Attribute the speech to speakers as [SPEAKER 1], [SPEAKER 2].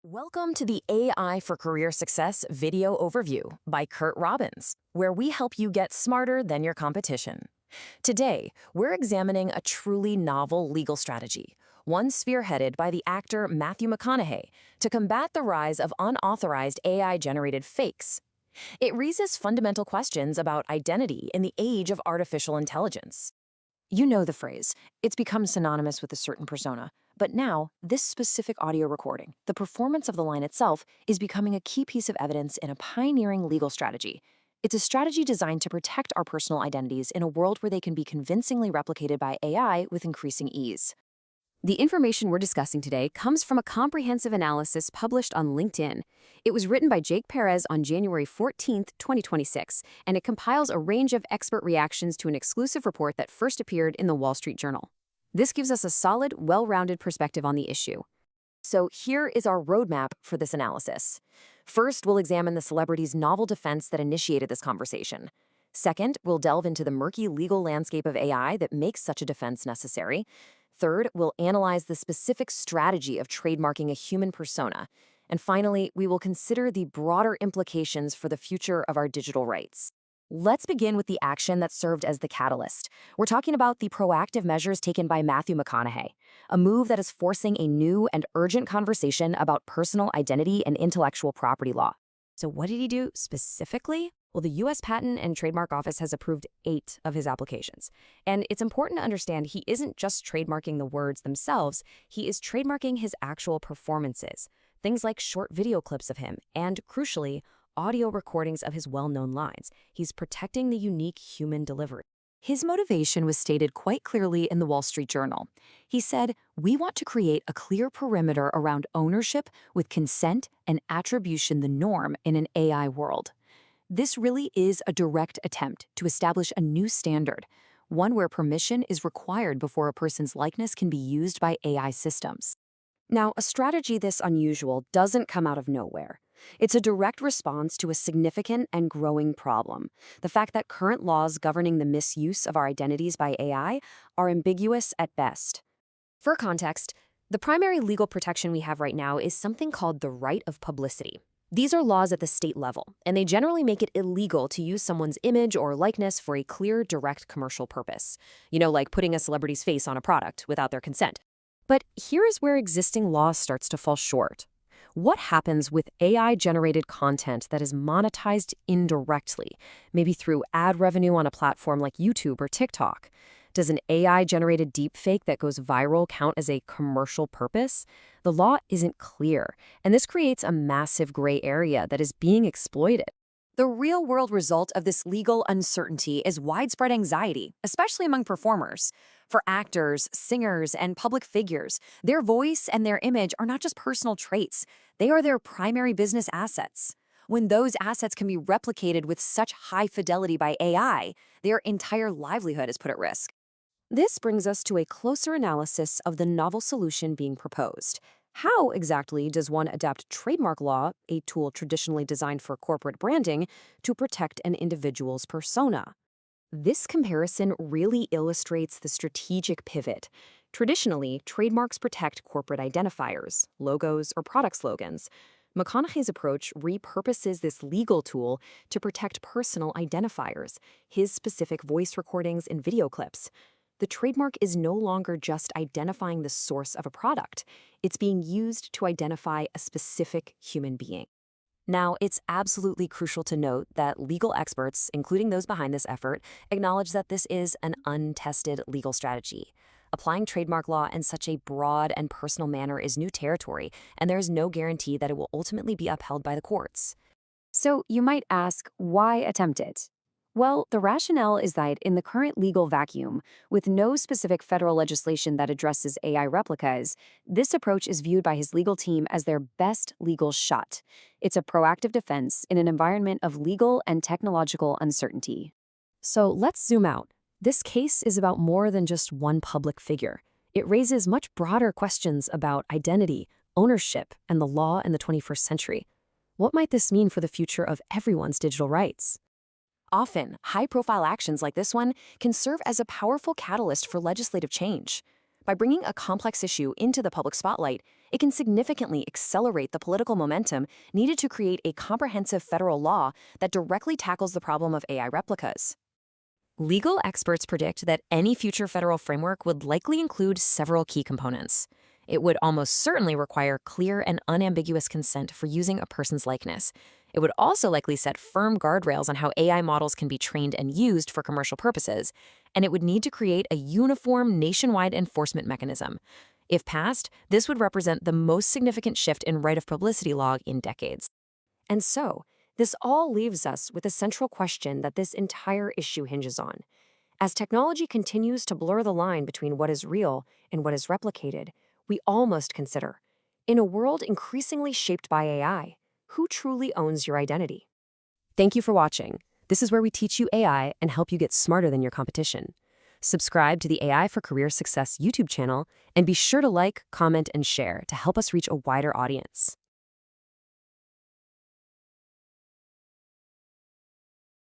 [SPEAKER 1] Welcome to the AI for Career Success video overview by Curt Robbins, where we help you get smarter than your competition. Today, we're examining a truly novel legal strategy, one spearheaded by the actor Matthew McConaughey to combat the rise of unauthorized AI-generated fakes. It raises fundamental questions about identity in the age of artificial intelligence. You know the phrase, it's become synonymous with a certain persona. But now, this specific audio recording, the performance of the line itself, is becoming a key piece of evidence in a pioneering legal strategy. It's a strategy designed to protect our personal identities in a world where they can be convincingly replicated by AI with increasing ease. The information we're discussing today comes from a comprehensive analysis published on LinkedIn. It was written by Jake Perez on January 14, 2026, and it compiles a range of expert reactions to an exclusive report that first appeared in the Wall Street Journal. This gives us a solid, well-rounded perspective on the issue. So here is our roadmap for this analysis. First, we'll examine the celebrity's novel defense that initiated this conversation. Second, we'll delve into the murky legal landscape of AI that makes such a defense necessary. Third, we'll analyze the specific strategy of trademarking a human persona. And finally, we will consider the broader implications for the future of our digital rights. Let's begin with the action that served as the catalyst. We're talking about the proactive measures taken by Matthew McConaughey, a move that is forcing a new and urgent conversation about personal identity and intellectual property law. So what did he do specifically? Well, the U.S. Patent and Trademark Office has approved 8 of his applications. And it's important to understand he isn't just trademarking the words themselves, he is trademarking his actual performances, things like short video clips of him, and, crucially, audio recordings of his well-known lines. He's protecting the unique human delivery. His motivation was stated quite clearly in the Wall Street Journal. He said, "We want to create a clear perimeter around ownership with consent and attribution the norm in an AI world." This really is a direct attempt to establish a new standard, one where permission is required before a person's likeness can be used by AI systems. Now, a strategy this unusual doesn't come out of nowhere. It's a direct response to a significant and growing problem, the fact that current laws governing the misuse of our identities by AI are ambiguous at best. For context, the primary legal protection we have right now is something called the right of publicity. These are laws at the state level, and they generally make it illegal to use someone's image or likeness for a clear, direct commercial purpose. Like putting a celebrity's face on a product without their consent. But here is where existing law starts to fall short. What happens with AI-generated content that is monetized indirectly, maybe through ad revenue on a platform like YouTube or TikTok? Does an AI-generated deepfake that goes viral count as a commercial purpose? The law isn't clear, and this creates a massive gray area that is being exploited. The real-world result of this legal uncertainty is widespread anxiety, especially among performers. For actors, singers, and public figures, their voice and their image are not just personal traits, they are their primary business assets. When those assets can be replicated with such high fidelity by AI, their entire livelihood is put at risk. This brings us to a closer analysis of the novel solution being proposed. How exactly does one adapt trademark law, a tool traditionally designed for corporate branding, to protect an individual's persona? This comparison really illustrates the strategic pivot. Traditionally, trademarks protect corporate identifiers, logos, or product slogans. McConaughey's approach repurposes this legal tool to protect personal identifiers, his specific voice recordings and video clips. The trademark is no longer just identifying the source of a product. It's being used to identify a specific human being. Now, it's absolutely crucial to note that legal experts, including those behind this effort, acknowledge that this is an untested legal strategy. Applying trademark law in such a broad and personal manner is new territory, and there is no guarantee that it will ultimately be upheld by the courts. So you might ask, why attempt it? Well, the rationale is that in the current legal vacuum, with no specific federal legislation that addresses AI replicas, this approach is viewed by his legal team as their best legal shot. It's a proactive defense in an environment of legal and technological uncertainty. So let's zoom out. This case is about more than just one public figure. It raises much broader questions about identity, ownership, and the law in the 21st century. What might this mean for the future of everyone's digital rights? Often, high-profile actions like this one can serve as a powerful catalyst for legislative change. By bringing a complex issue into the public spotlight, it can significantly accelerate the political momentum needed to create a comprehensive federal law that directly tackles the problem of AI replicas. Legal experts predict that any future federal framework would likely include several key components. It would almost certainly require clear and unambiguous consent for using a person's likeness. It would also likely set firm guardrails on how AI models can be trained and used for commercial purposes, and it would need to create a uniform nationwide enforcement mechanism. If passed, this would represent the most significant shift in right of publicity law in decades. And so, this all leaves us with a central question that this entire issue hinges on. As technology continues to blur the line between what is real and what is replicated, we all must consider, in a world increasingly shaped by AI, who truly owns your identity? Thank you for watching. This is where we teach you AI and help you get smarter than your competition. Subscribe to the AI for Career Success YouTube channel and be sure to like, comment, and share to help us reach a wider audience.